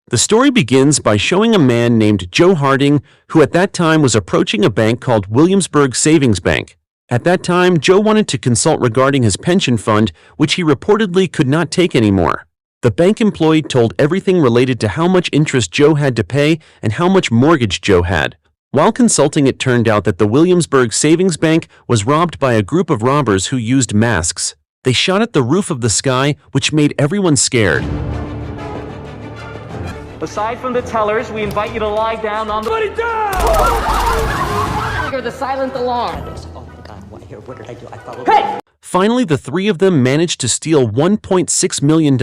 The story begins by showing a man named Joe Harding, who at that time was approaching a bank called Williamsburg Savings Bank. At that time, Joe wanted to consult regarding his pension fund, which he reportedly could not take anymore. The bank employee told everything related to how much interest Joe had to pay and how much mortgage Joe had. While consulting, it turned out that the Williamsburg Savings Bank was robbed by a group of robbers who used masks. They shot at the roof of the sky, which made everyone scared. Aside from the tellers, we invite you to lie down on the... Put it down! Trigger the silent alarm. Oh my God, what did I do? I followed... Hey! Finally, the three of them managed to steal $1.6 million.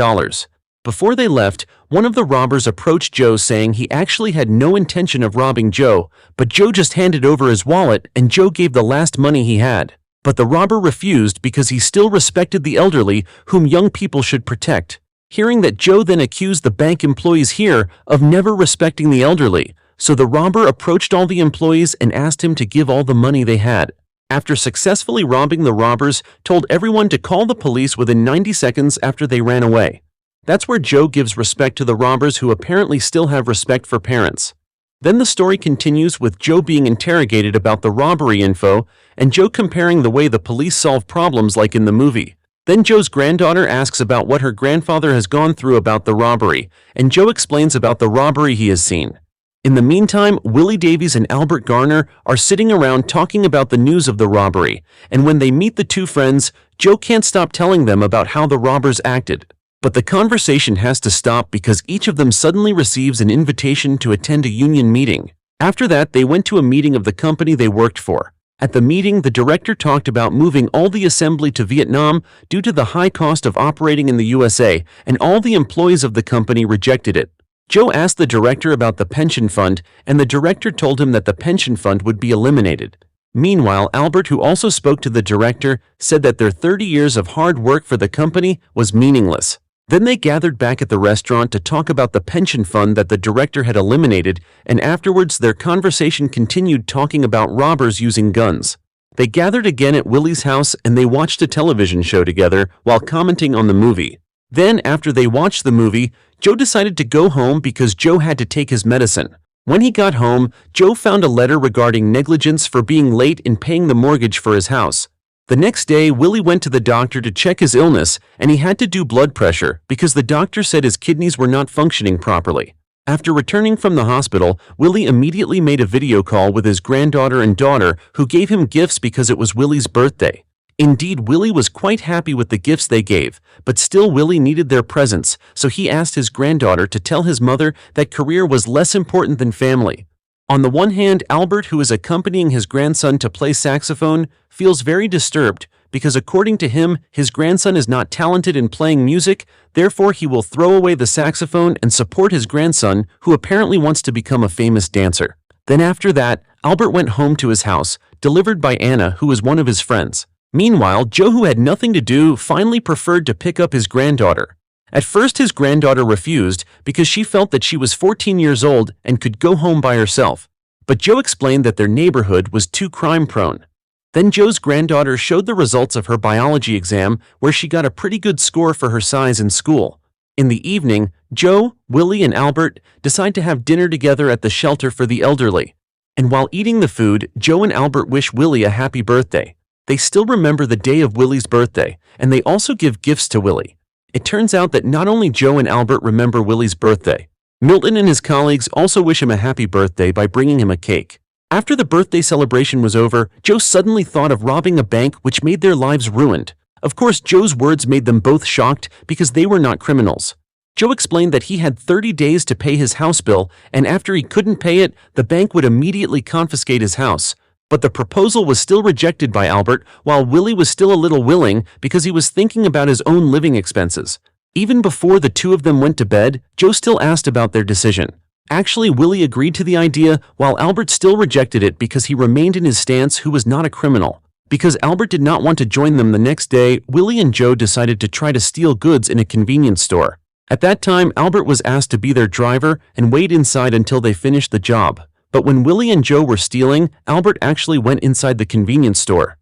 Before they left, one of the robbers approached Joe saying he actually had no intention of robbing Joe, but Joe just handed over his wallet and Joe gave the last money he had. But the robber refused because he still respected the elderly, whom young people should protect. Hearing that, Joe then accused the bank employees here of never respecting the elderly, so the robber approached all the employees and asked him to give all the money they had. After successfully robbing, the robbers told everyone to call the police within 90 seconds after they ran away. That's where Joe gives respect to the robbers, who apparently still have respect for parents. Then the story continues with Joe being interrogated about the robbery info and Joe comparing the way the police solve problems like in the movie. Then Joe's granddaughter asks about what her grandfather has gone through about the robbery, and Joe explains about the robbery he has seen. In the meantime, Willie Davies and Albert Garner are sitting around talking about the news of the robbery, and when they meet the two friends, Joe can't stop telling them about how the robbers acted. But the conversation has to stop because each of them suddenly receives an invitation to attend a union meeting. After that, they went to a meeting of the company they worked for. At the meeting, the director talked about moving all the assembly to Vietnam due to the high cost of operating in the USA, and all the employees of the company rejected it. Joe asked the director about the pension fund, and the director told him that the pension fund would be eliminated. Meanwhile, Albert, who also spoke to the director, said that their 30 years of hard work for the company was meaningless. Then they gathered back at the restaurant to talk about the pension fund that the director had eliminated, and afterwards their conversation continued talking about robbers using guns. They gathered again at Willie's house and they watched a television show together while commenting on the movie. Then, after they watched the movie, Joe decided to go home because Joe had to take his medicine. When he got home, Joe found a letter regarding negligence for being late in paying the mortgage for his house. The next day, Willie went to the doctor to check his illness, and he had to do blood pressure because the doctor said his kidneys were not functioning properly. After returning from the hospital, Willie immediately made a video call with his granddaughter and daughter, who gave him gifts because it was Willie's birthday. Indeed, Willie was quite happy with the gifts they gave, but still Willie needed their presents, so he asked his granddaughter to tell his mother that career was less important than family. On the one hand, Albert, who is accompanying his grandson to play saxophone, feels very disturbed because according to him, his grandson is not talented in playing music, therefore he will throw away the saxophone and support his grandson, who apparently wants to become a famous dancer. Then after that, Albert went home to his house, delivered by Anna, who is one of his friends. Meanwhile, Joe, who had nothing to do, finally preferred to pick up his granddaughter. At first, his granddaughter refused because she felt that she was 14 years old and could go home by herself. But Joe explained that their neighborhood was too crime-prone. Then Joe's granddaughter showed the results of her biology exam, where she got a pretty good score for her size in school. In the evening, Joe, Willie, and Albert decide to have dinner together at the shelter for the elderly. And while eating the food, Joe and Albert wish Willie a happy birthday. They still remember the day of Willie's birthday, and they also give gifts to Willie. It turns out that not only Joe and Albert remember Willie's birthday, Milton and his colleagues also wish him a happy birthday by bringing him a cake. After the birthday celebration was over, Joe suddenly thought of robbing a bank, which made their lives ruined. Of course, Joe's words made them both shocked because they were not criminals. Joe explained that he had 30 days to pay his house bill, and after he couldn't pay it, the bank would immediately confiscate his house. But the proposal was still rejected by Albert, while Willie was still a little willing because he was thinking about his own living expenses. Even before the two of them went to bed, Joe still asked about their decision. Actually, Willie agreed to the idea, while Albert still rejected it because he remained in his stance, who was not a criminal. Because Albert did not want to join them the next day, Willie and Joe decided to try to steal goods in a convenience store. At that time, Albert was asked to be their driver and wait inside until they finished the job. But when Willie and Joe were stealing, Albert actually went inside the convenience store.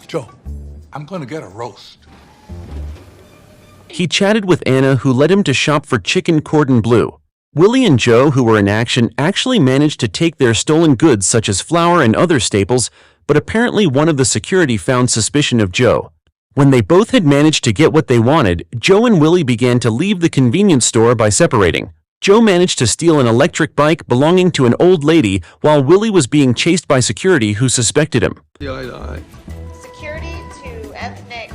Joe, I'm gonna get a roast. He chatted with Anna, who led him to shop for chicken cordon bleu. Willie and Joe, who were in action, actually managed to take their stolen goods such as flour and other staples, but apparently one of the security found suspicion of Joe. When they both had managed to get what they wanted, Joe and Willie began to leave the convenience store by separating. Joe managed to steal an electric bike belonging to an old lady, while Willie was being chased by security who suspected him. Security to ethnic.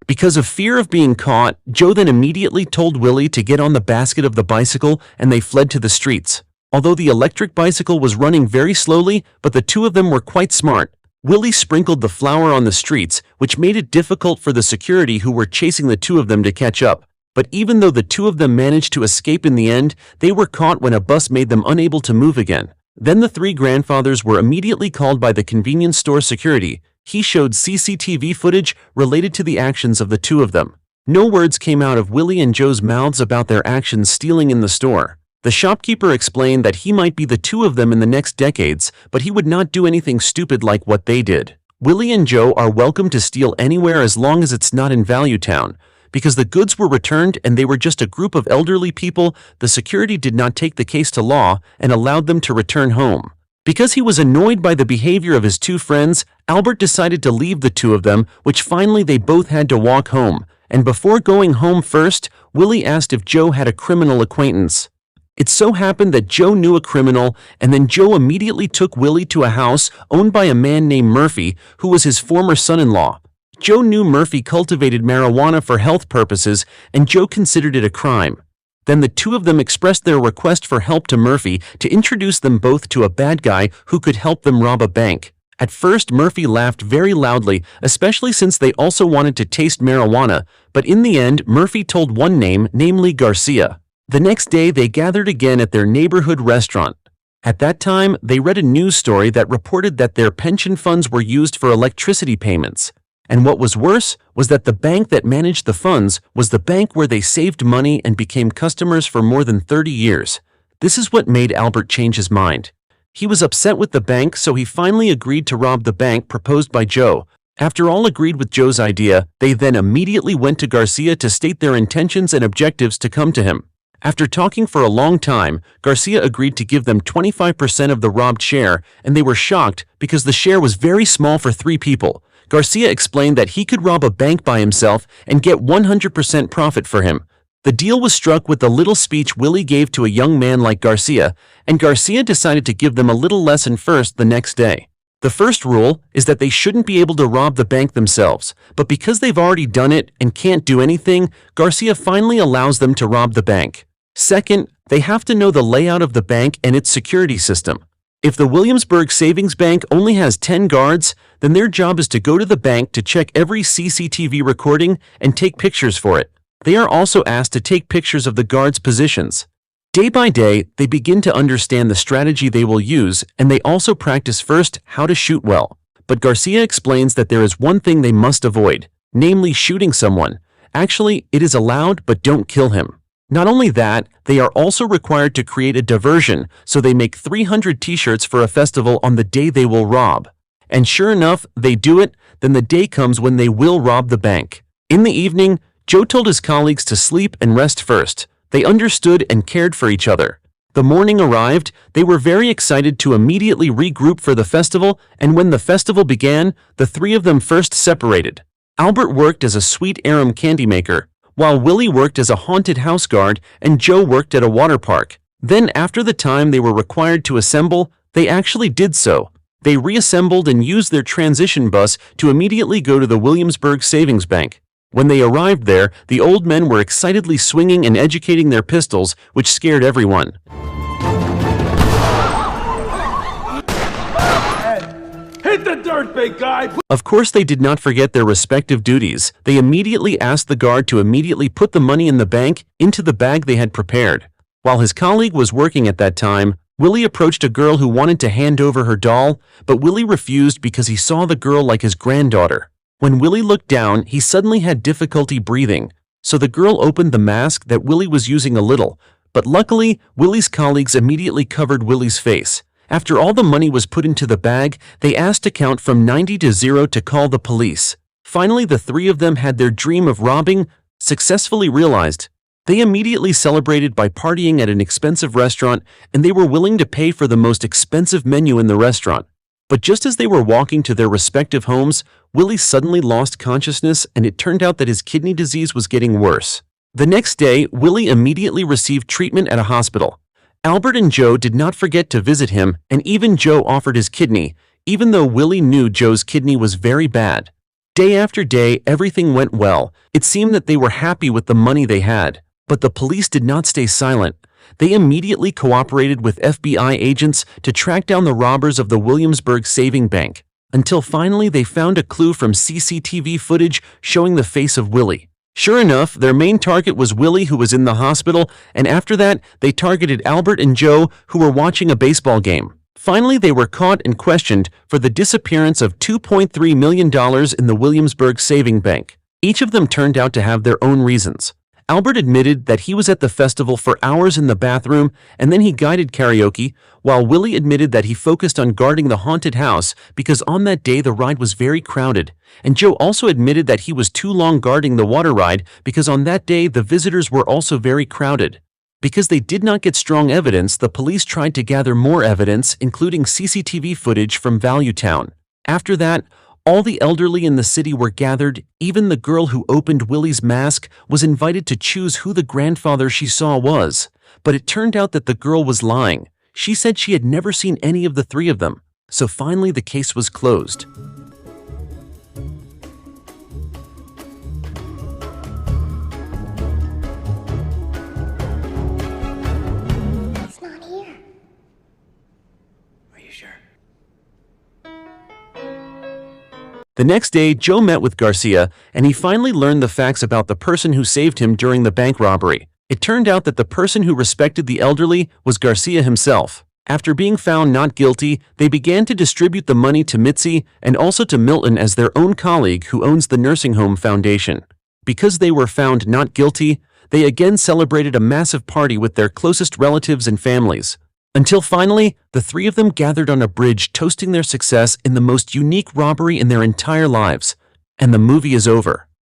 Because of fear of being caught, Joe then immediately told Willie to get on the basket of the bicycle, and they fled to the streets. Although the electric bicycle was running very slowly, but the two of them were quite smart. Willie sprinkled the flour on the streets, which made it difficult for the security who were chasing the two of them to catch up. But even though the two of them managed to escape in the end, they were caught when a bus made them unable to move again. Then the three grandfathers were immediately called by the convenience store security. He showed CCTV footage related to the actions of the two of them. No words came out of Willie and Joe's mouths about their actions stealing in the store. The shopkeeper explained that he might be the two of them in the next decades, but he would not do anything stupid like what they did. Willie and Joe are welcome to steal anywhere as long as it's not in Value Town. Because the goods were returned and they were just a group of elderly people, the security did not take the case to law and allowed them to return home. Because he was annoyed by the behavior of his two friends, Albert decided to leave the two of them, which finally they both had to walk home. And before going home first, Willie asked if Joe had a criminal acquaintance. It so happened that Joe knew a criminal, and then Joe immediately took Willie to a house owned by a man named Murphy, who was his former son-in-law. Joe knew Murphy cultivated marijuana for health purposes, and Joe considered it a crime. Then the two of them expressed their request for help to Murphy to introduce them both to a bad guy who could help them rob a bank. At first, Murphy laughed very loudly, especially since they also wanted to taste marijuana, but in the end, Murphy told one name, namely Garcia. The next day, they gathered again at their neighborhood restaurant. At that time, they read a news story that reported that their pension funds were used for electricity payments. And what was worse was that the bank that managed the funds was the bank where they saved money and became customers for more than 30 years. This is what made Albert change his mind. He was upset with the bank, so he finally agreed to rob the bank proposed by Joe. After all agreed with Joe's idea, they then immediately went to Garcia to state their intentions and objectives to come to him. After talking for a long time, Garcia agreed to give them 25% of the robbed share, and they were shocked because the share was very small for 3 people. Garcia explained that he could rob a bank by himself and get 100% profit for him. The deal was struck with the little speech Willie gave to a young man like Garcia, and Garcia decided to give them a little lesson first the next day. The first rule is that they shouldn't be able to rob the bank themselves, but because they've already done it and can't do anything, Garcia finally allows them to rob the bank. Second, they have to know the layout of the bank and its security system. If the Williamsburg Savings Bank only has 10 guards, then their job is to go to the bank to check every CCTV recording and take pictures for it. They are also asked to take pictures of the guards' positions. Day by day, they begin to understand the strategy they will use, and they also practice first how to shoot well. But Garcia explains that there is one thing they must avoid, namely shooting someone. Actually, it is allowed, but don't kill him. Not only that, they are also required to create a diversion, so they make 300 t-shirts for a festival on the day they will rob. And sure enough, they do it, then the day comes when they will rob the bank. In the evening, Joe told his colleagues to sleep and rest first. They understood and cared for each other. The morning arrived, they were very excited to immediately regroup for the festival, and when the festival began, the 3 of them first separated. Albert worked as a sweet arum candy maker, while Willie worked as a haunted house guard and Joe worked at a water park. Then after the time they were required to assemble, they actually did so. They reassembled and used their transition bus to immediately go to the Williamsburg Savings Bank. When they arrived there, the old men were excitedly swinging and educating their pistols, which scared everyone. Hit the dirt, big guy! Of course, they did not forget their respective duties. They immediately asked the guard to immediately put the money in the bank into the bag they had prepared. While his colleague was working at that time, Willie approached a girl who wanted to hand over her doll, but Willie refused because he saw the girl like his granddaughter. When Willie looked down, he suddenly had difficulty breathing, so the girl opened the mask that Willie was using a little, But luckily, Willie's colleagues immediately covered Willie's face. After all the money was put into the bag, they asked to count from 90 to 0 to call the police. Finally, the three of them had their dream of robbing successfully realized. They immediately celebrated by partying at an expensive restaurant, and they were willing to pay for the most expensive menu in the restaurant. But just as they were walking to their respective homes, Willie suddenly lost consciousness, and it turned out that his kidney disease was getting worse. The next day, Willie immediately received treatment at a hospital. Albert and Joe did not forget to visit him, and even Joe offered his kidney, even though Willie knew Joe's kidney was very bad. Day after day, everything went well. It seemed that they were happy with the money they had. But the police did not stay silent. They immediately cooperated with FBI agents to track down the robbers of the Williamsburg Saving Bank, until finally they found a clue from CCTV footage showing the face of Willie. Sure enough, their main target was Willie, who was in the hospital, and after that, they targeted Albert and Joe, who were watching a baseball game. Finally, they were caught and questioned for the disappearance of $2.3 million in the Williamsburg Saving Bank. Each of them turned out to have their own reasons. Albert admitted that he was at the festival for hours in the bathroom, and then he guided karaoke, while Willie admitted that he focused on guarding the haunted house because on that day the ride was very crowded, and Joe also admitted that he was too long guarding the water ride because on that day the visitors were also very crowded. Because they did not get strong evidence, the police tried to gather more evidence, including CCTV footage from Valuetown. After that, all the elderly in the city were gathered. Even the girl who opened Willie's mask was invited to choose who the grandfather she saw was. But it turned out that the girl was lying. She said she had never seen any of the three of them. So finally the case was closed. It's not here. Are you sure? The next day, Joe met with Garcia, and he finally learned the facts about the person who saved him during the bank robbery. It turned out that the person who respected the elderly was Garcia himself. After being found not guilty, they began to distribute the money to Mitzi and also to Milton as their own colleague who owns the nursing home foundation. Because they were found not guilty, they again celebrated a massive party with their closest relatives and families. Until finally, the three of them gathered on a bridge toasting their success in the most unique robbery in their entire lives. And the movie is over.